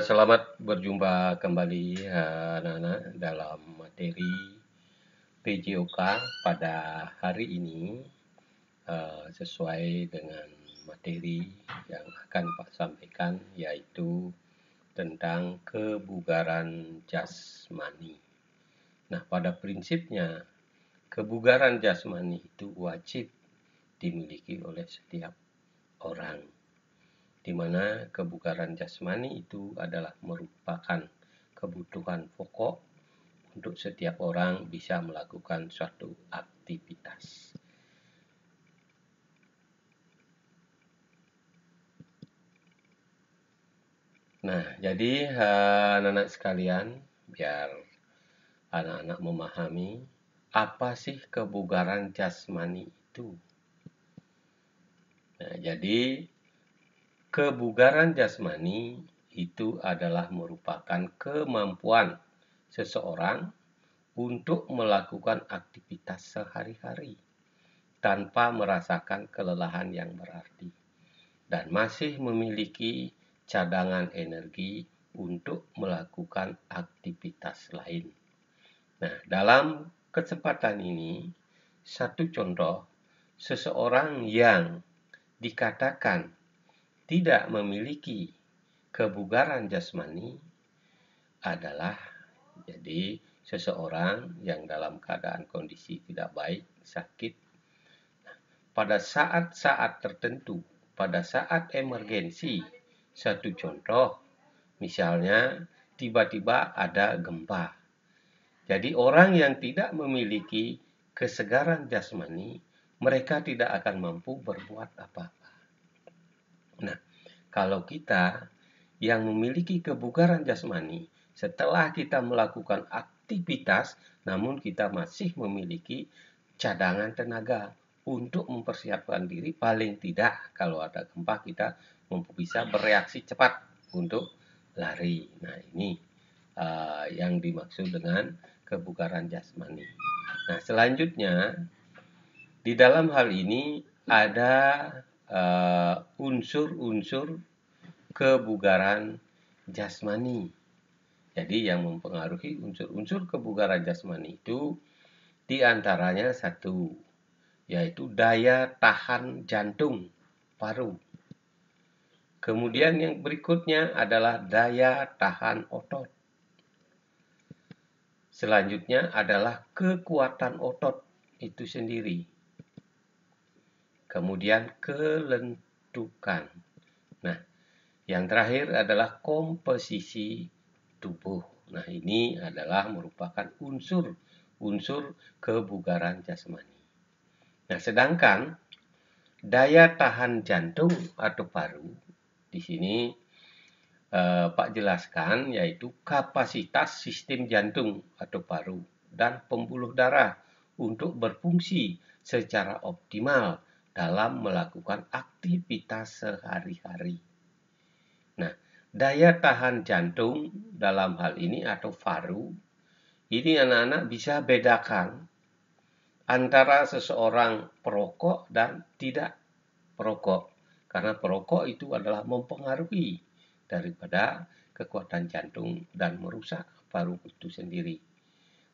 Selamat berjumpa kembali anak-anak dalam materi PJOK pada hari ini sesuai dengan materi yang akan Pak sampaikan, yaitu tentang kebugaran jasmani. Nah, pada prinsipnya kebugaran jasmani itu wajib dimiliki oleh setiap orang, di mana kebugaran jasmani itu adalah merupakan kebutuhan pokok untuk setiap orang bisa melakukan suatu aktivitas. Nah, jadi anak-anak sekalian, biar anak-anak memahami apa sih kebugaran jasmani itu. Nah, jadi kebugaran jasmani itu adalah merupakan kemampuan seseorang untuk melakukan aktivitas sehari-hari tanpa merasakan kelelahan yang berarti dan masih memiliki cadangan energi untuk melakukan aktivitas lain. Nah, dalam kesempatan ini, satu contoh seseorang yang dikatakan tidak memiliki kebugaran jasmani adalah jadi seseorang yang dalam keadaan kondisi tidak baik, sakit, pada saat-saat tertentu, pada saat emergensi. Satu contoh, misalnya tiba-tiba ada gempa. Jadi orang yang tidak memiliki kesegaran jasmani, mereka tidak akan mampu berbuat apa-apa. Nah, kalau kita yang memiliki kebugaran jasmani, setelah kita melakukan aktivitas, namun kita masih memiliki cadangan tenaga untuk mempersiapkan diri, paling tidak kalau ada gempa kita bisa bereaksi cepat untuk lari. Nah, ini yang dimaksud dengan kebugaran jasmani. Nah, selanjutnya di dalam hal ini ada unsur-unsur kebugaran jasmani. Jadi yang mempengaruhi unsur-unsur kebugaran jasmani itu diantaranya satu, yaitu daya tahan jantung paru. Kemudian yang berikutnya adalah daya tahan otot. Selanjutnya adalah kekuatan otot itu sendiri. Kemudian kelentukan. Nah, yang terakhir adalah komposisi tubuh. Nah, ini adalah merupakan unsur-unsur kebugaran jasmani. Nah, sedangkan daya tahan jantung atau paru di sini Pak jelaskan, yaitu kapasitas sistem jantung atau paru dan pembuluh darah untuk berfungsi secara optimal dalam melakukan aktivitas sehari-hari. Nah, daya tahan jantung dalam hal ini atau paru, ini anak-anak bisa bedakan antara seseorang perokok dan tidak perokok. Karena perokok itu adalah mempengaruhi daripada kekuatan jantung dan merusak paru itu sendiri.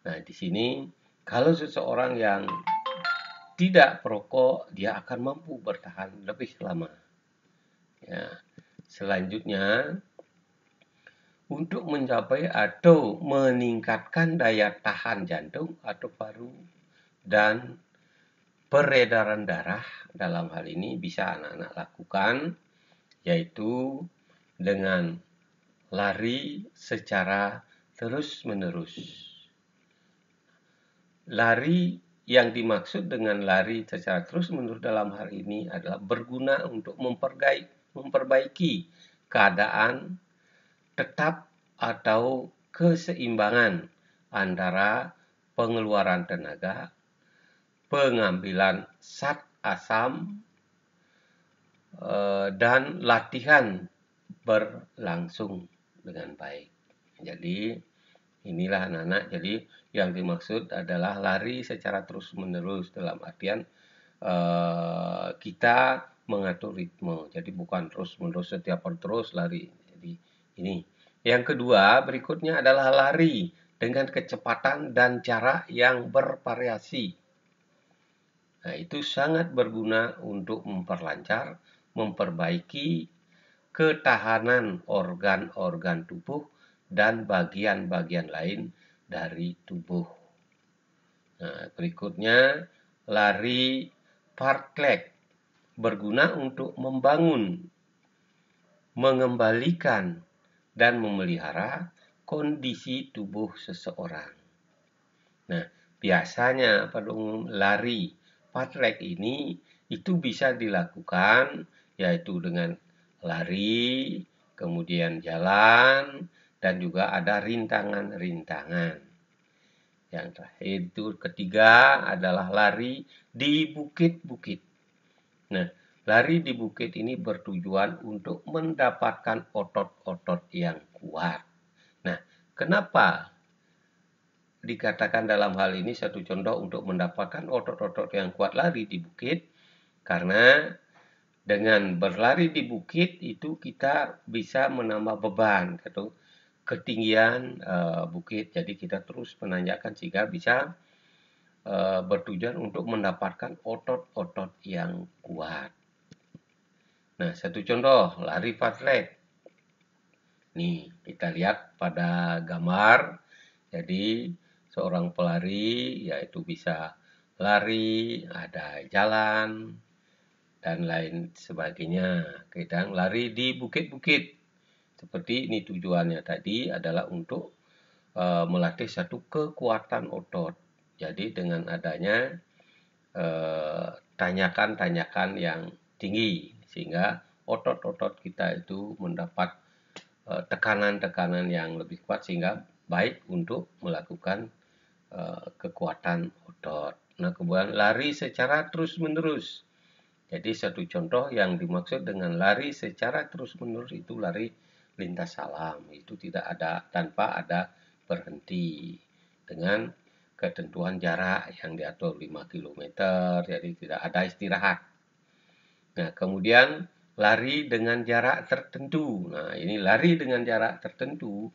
Nah, di sini kalau seseorang yang tidak perokok, dia akan mampu bertahan lebih lama. Ya. Selanjutnya, untuk mencapai atau meningkatkan daya tahan jantung atau paru dan peredaran darah, dalam hal ini bisa anak-anak lakukan, yaitu dengan lari secara terus-menerus. Lari yang dimaksud dengan lari secara terus-menerus dalam hal ini adalah berguna untuk memperbaiki keadaan tetap atau keseimbangan antara pengeluaran tenaga, pengambilan zat asam, dan latihan berlangsung dengan baik. Jadi inilah anak-anak, jadi yang dimaksud adalah lari secara terus-menerus dalam artian kita mengatur ritme. Jadi bukan terus-menerus setiap hari terus lari. Jadi ini Yang kedua, berikutnya adalah lari dengan kecepatan dan jarak yang bervariasi. Nah, itu sangat berguna untuk memperlancar, memperbaiki ketahanan organ-organ tubuh dan bagian-bagian lain dari tubuh. Nah, berikutnya lari fartlek berguna untuk membangun, mengembalikan, dan memelihara kondisi tubuh seseorang. Nah, biasanya pada umum lari fartlek ini itu bisa dilakukan yaitu dengan lari, kemudian jalan, dan juga ada rintangan-rintangan. Yang terakhir itu ketiga adalah lari di bukit-bukit. Nah, lari di bukit ini bertujuan untuk mendapatkan otot-otot yang kuat. Nah, kenapa dikatakan dalam hal ini satu contoh untuk mendapatkan otot-otot yang kuat lari di bukit? Karena dengan berlari di bukit itu kita bisa menambah beban atau ketinggian bukit. Jadi kita terus menanjakan sehingga bisa bertujuan untuk mendapatkan otot-otot yang kuat. Nah, satu contoh lari fartlek. Nih, kita lihat pada gambar. Jadi, seorang pelari yaitu bisa lari, ada jalan, dan lain sebagainya. Kita lari di bukit-bukit. Seperti ini tujuannya tadi adalah untuk melatih satu kekuatan otot. Jadi dengan adanya tanyakan-tanyakan yang tinggi sehingga otot-otot kita itu mendapat tekanan-tekanan yang lebih kuat sehingga baik untuk melakukan kekuatan otot. Nah, kemudian lari secara terus-menerus. Jadi satu contoh yang dimaksud dengan lari secara terus-menerus itu lari lintas alam. Itu tidak ada tanpa ada berhenti dengan ketentuan jarak yang diatur 5 km, jadi tidak ada istirahat. Nah, kemudian lari dengan jarak tertentu. Nah, ini lari dengan jarak tertentu.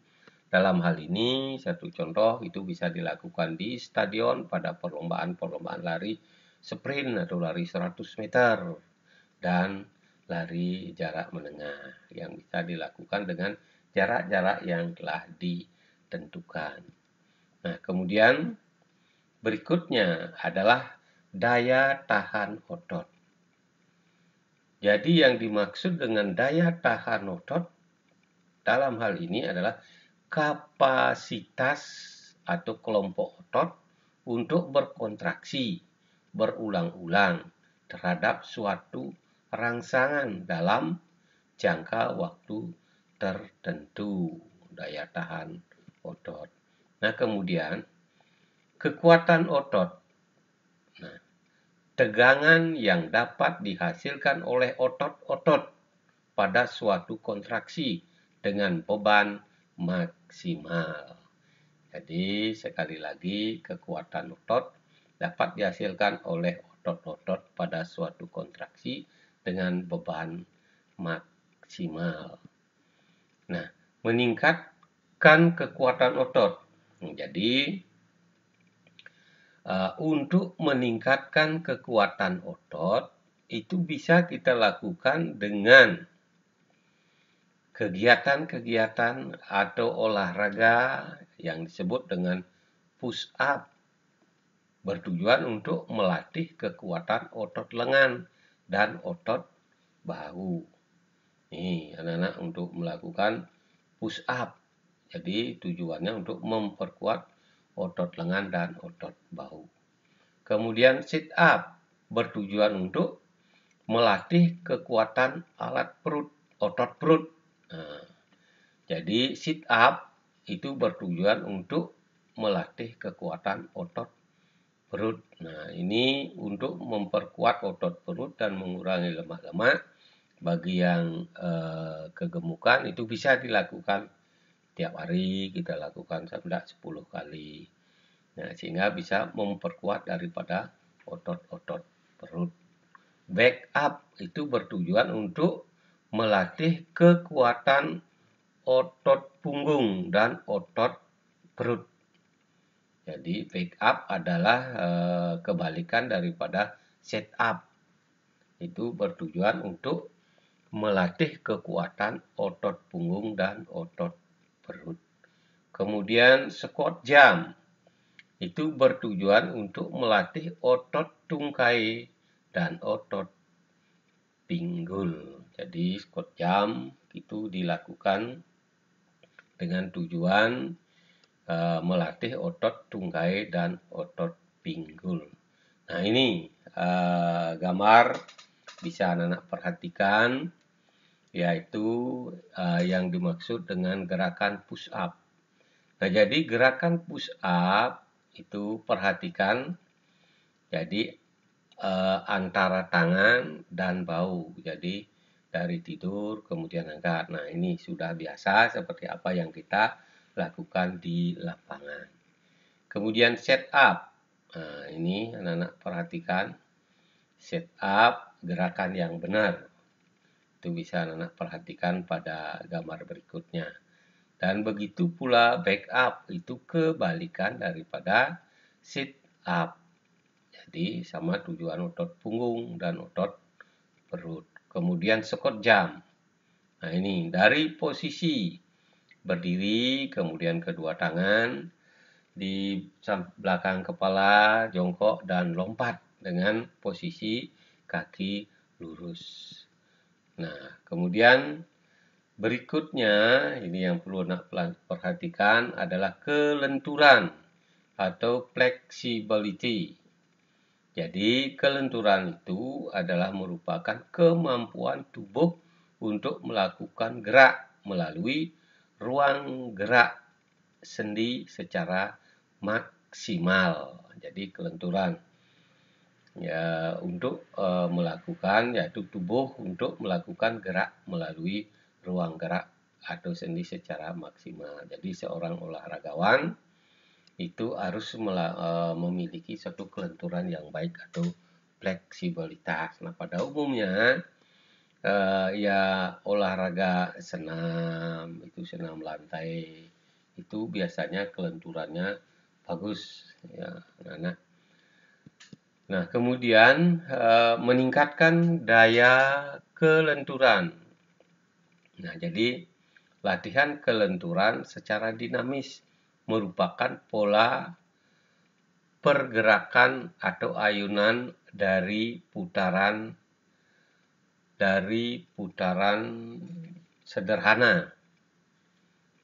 Dalam hal ini, satu contoh itu bisa dilakukan di stadion pada perlombaan-perlombaan lari sprint atau lari 100 meter dan lari jarak menengah yang bisa dilakukan dengan jarak-jarak yang telah ditentukan. Nah, kemudian berikutnya adalah daya tahan otot. Jadi yang dimaksud dengan daya tahan otot dalam hal ini adalah kapasitas atau kelompok otot untuk berkontraksi berulang-ulang terhadap suatu rangsangan dalam jangka waktu tertentu. Daya tahan otot. Nah, kemudian kekuatan otot. Nah, tegangan yang dapat dihasilkan oleh otot-otot pada suatu kontraksi dengan beban maksimal. Jadi sekali lagi kekuatan otot dapat dihasilkan oleh otot-otot pada suatu kontraksi dengan beban maksimal. Nah, meningkatkan kekuatan otot. Jadi untuk meningkatkan kekuatan otot itu bisa kita lakukan dengan kegiatan-kegiatan atau olahraga yang disebut dengan push up bertujuan untuk melatih kekuatan otot lengan dan otot bahu. Nih, anak-anak untuk melakukan push up. Jadi tujuannya untuk memperkuat otot lengan dan otot bahu. Kemudian sit up bertujuan untuk melatih kekuatan alat perut, otot perut. Nah, jadi sit up itu bertujuan untuk melatih kekuatan otot perut. Nah, ini untuk memperkuat otot perut dan mengurangi lemak-lemak. Bagi yang kegemukan itu bisa dilakukan tiap hari, kita lakukan sampai 10 kali. Nah, sehingga bisa memperkuat daripada otot-otot perut. Back up itu bertujuan untuk melatih kekuatan otot punggung dan otot perut. Jadi back up adalah kebalikan daripada set up. Itu bertujuan untuk melatih kekuatan otot punggung dan otot perut. Kemudian squat jump. Itu bertujuan untuk melatih otot tungkai dan otot pinggul. Jadi squat jump itu dilakukan dengan tujuan melatih otot tungkai dan otot pinggul. Nah ini gambar bisa anak-anak perhatikan, yaitu yang dimaksud dengan gerakan push up. Nah jadi gerakan push up itu perhatikan, jadi antara tangan dan bahu. Jadi dari tidur kemudian angkat. Nah ini sudah biasa seperti apa yang kita lakukan di lapangan. Kemudian set up. Nah ini anak-anak perhatikan, set up gerakan yang benar. Itu bisa anak-anak perhatikan pada gambar berikutnya. Dan begitu pula back up, itu kebalikan daripada sit up. Jadi sama tujuan otot punggung dan otot perut. Kemudian squat jump. Nah ini dari posisi berdiri, kemudian kedua tangan di belakang kepala, jongkok dan lompat dengan posisi kaki lurus. Nah kemudian berikutnya, ini yang perlu nak perhatikan adalah kelenturan atau flexibility. Jadi, kelenturan itu adalah merupakan kemampuan tubuh untuk melakukan gerak melalui ruang gerak sendi secara maksimal. Jadi, kelenturan ya untuk melakukan, yaitu tubuh untuk melakukan gerak melalui ruang gerak atau sendi secara maksimal. Jadi seorang olahragawan itu harus memiliki satu kelenturan yang baik atau fleksibilitas. Nah pada umumnya ya olahraga senam, itu senam lantai, itu biasanya kelenturannya bagus ya anak-anak. Nah kemudian meningkatkan daya kelenturan. Nah, jadi latihan kelenturan secara dinamis merupakan pola pergerakan atau ayunan dari putaran sederhana.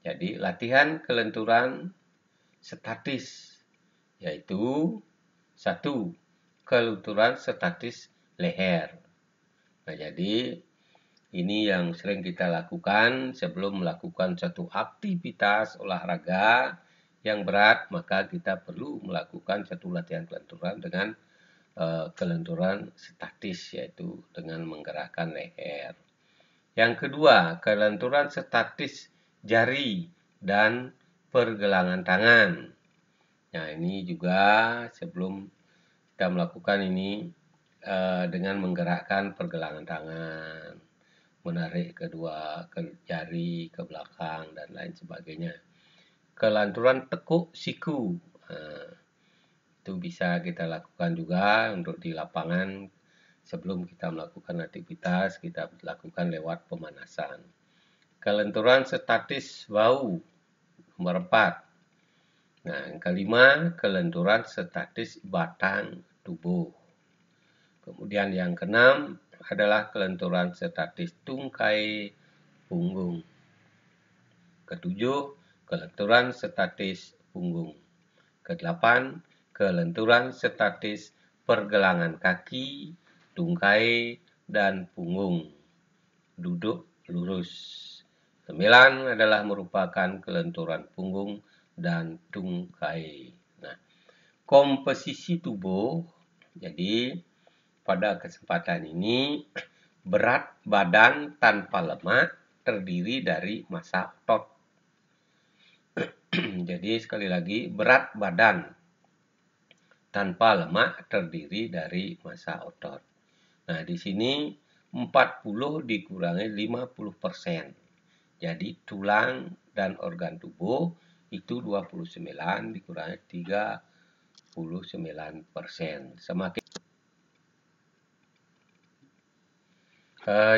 Jadi, latihan kelenturan statis yaitu 1. Kelenturan statis leher. Nah, jadi ini yang sering kita lakukan sebelum melakukan suatu aktivitas olahraga yang berat, maka kita perlu melakukan satu latihan kelenturan dengan kelenturan statis, yaitu dengan menggerakkan leher. Yang kedua, kelenturan statis jari dan pergelangan tangan. Nah, ini juga sebelum kita melakukan ini dengan menggerakkan pergelangan tangan, menarik kedua jari ke belakang dan lain sebagainya. Kelenturan tekuk siku, itu bisa kita lakukan juga untuk di lapangan sebelum kita melakukan aktivitas, kita lakukan lewat pemanasan. Kelenturan statis bahu, nomor 4. Nah, yang kelima, kelenturan statis batang tubuh. Kemudian yang keenam adalah kelenturan statis tungkai punggung. Ketujuh, kelenturan statis punggung. Kedelapan, kelenturan statis pergelangan kaki, tungkai, dan punggung. Duduk lurus. 9 adalah merupakan kelenturan punggung dan tungkai. Nah, komposisi tubuh, jadi pada kesempatan ini, berat badan tanpa lemak terdiri dari massa otot. Jadi sekali lagi, berat badan tanpa lemak terdiri dari massa otot. Nah, di sini 40 dikurangi 50%. Jadi tulang dan organ tubuh itu 29 dikurangi 39%.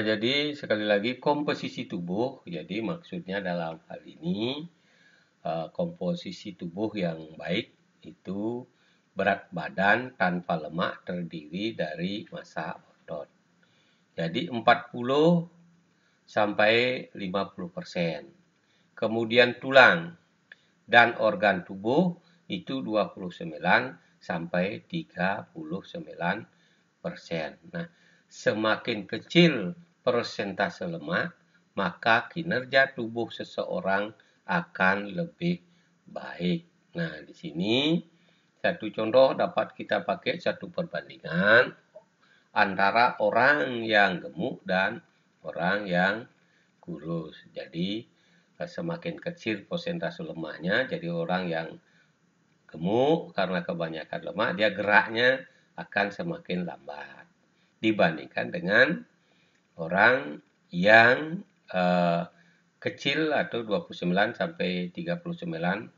Jadi sekali lagi komposisi tubuh, jadi maksudnya dalam hal ini komposisi tubuh yang baik itu berat badan tanpa lemak terdiri dari massa otot. Jadi 40 sampai 50%. Kemudian tulang dan organ tubuh itu 29 sampai 39%. Nah, semakin kecil persentase lemak, maka kinerja tubuh seseorang akan lebih baik. Nah, di sini satu contoh dapat kita pakai satu perbandingan antara orang yang gemuk dan orang yang kurus. Jadi, semakin kecil persentase lemaknya, jadi orang yang gemuk karena kebanyakan lemak, dia geraknya akan semakin lambat dibandingkan dengan orang yang kecil atau 29 sampai 39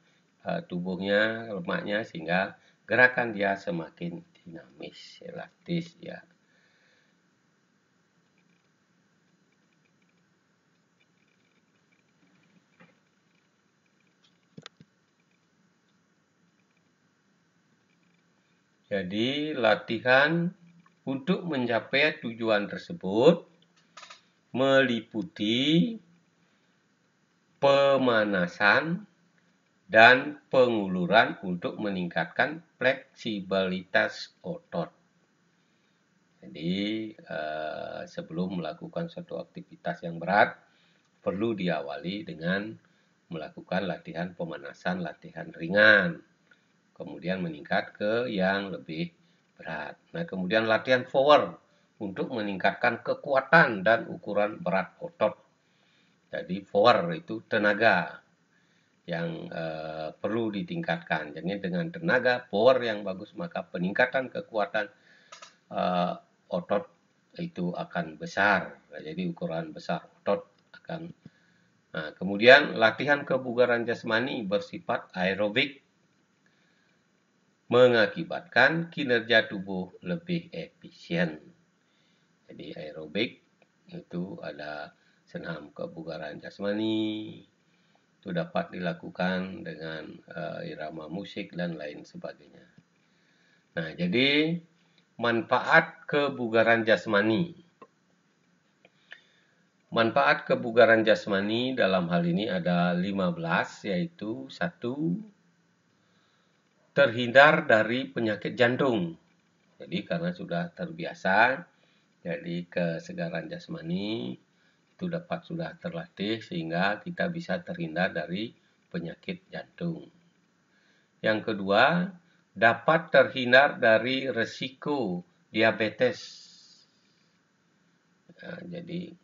tubuhnya, lemaknya, sehingga gerakan dia semakin dinamis, elastis ya. Jadi latihan untuk mencapai tujuan tersebut meliputi pemanasan dan penguluran untuk meningkatkan fleksibilitas otot. Jadi sebelum melakukan suatu aktivitas yang berat, perlu diawali dengan melakukan latihan pemanasan, latihan ringan. Kemudian meningkat ke yang lebih berat. Nah, kemudian latihan power untuk meningkatkan kekuatan dan ukuran berat otot. Jadi power itu tenaga yang perlu ditingkatkan. Jadi dengan tenaga power yang bagus, maka peningkatan kekuatan otot itu akan besar. Jadi ukuran besar otot akan. Nah, kemudian latihan kebugaran jasmani bersifat aerobik mengakibatkan kinerja tubuh lebih efisien. Jadi aerobik itu ada senam kebugaran jasmani, itu dapat dilakukan dengan irama musik dan lain sebagainya. Nah, jadi manfaat kebugaran jasmani. Manfaat kebugaran jasmani dalam hal ini ada 15, yaitu 1, terhindar dari penyakit jantung. Jadi karena sudah terbiasa, jadi kesegaran jasmani itu dapat sudah terlatih sehingga kita bisa terhindar dari penyakit jantung. Yang kedua, dapat terhindar dari resiko diabetes. Nah, jadi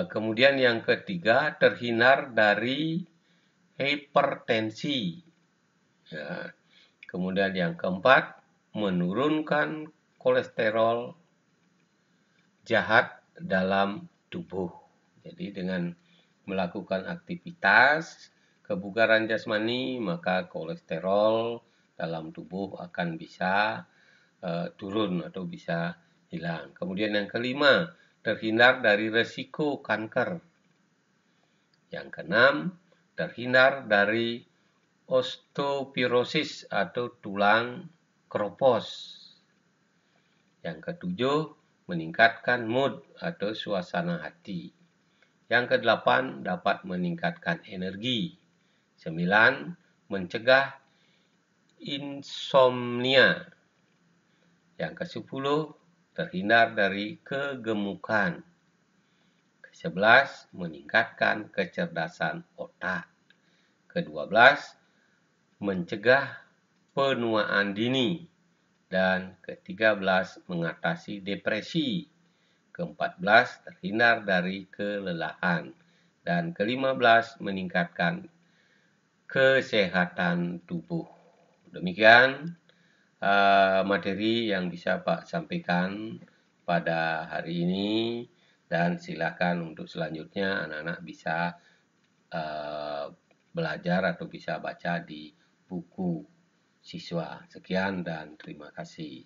kemudian yang ketiga, terhindar dari hipertensi. Ya. Kemudian yang keempat, menurunkan kolesterol jahat dalam tubuh. Jadi dengan melakukan aktivitas kebugaran jasmani, maka kolesterol dalam tubuh akan bisa turun atau bisa hilang. Kemudian yang kelima, terhindar dari resiko kanker. Yang keenam, terhindar dari osteoporosis atau tulang keropos. Yang ketujuh, meningkatkan mood atau suasana hati. Yang kedelapan, dapat meningkatkan energi. 9, mencegah insomnia. Yang ke-10, terhindar dari kegemukan. Ke-11, meningkatkan kecerdasan otak. Ke-12, mencegah penuaan dini. Dan ke-13, mengatasi depresi. Ke-14, terhindar dari kelelahan. Dan ke-15, meningkatkan kesehatan tubuh. Demikian materi yang bisa Pak sampaikan pada hari ini. Dan silakan untuk selanjutnya anak-anak bisa belajar atau bisa baca di buku siswa. Sekian dan terima kasih.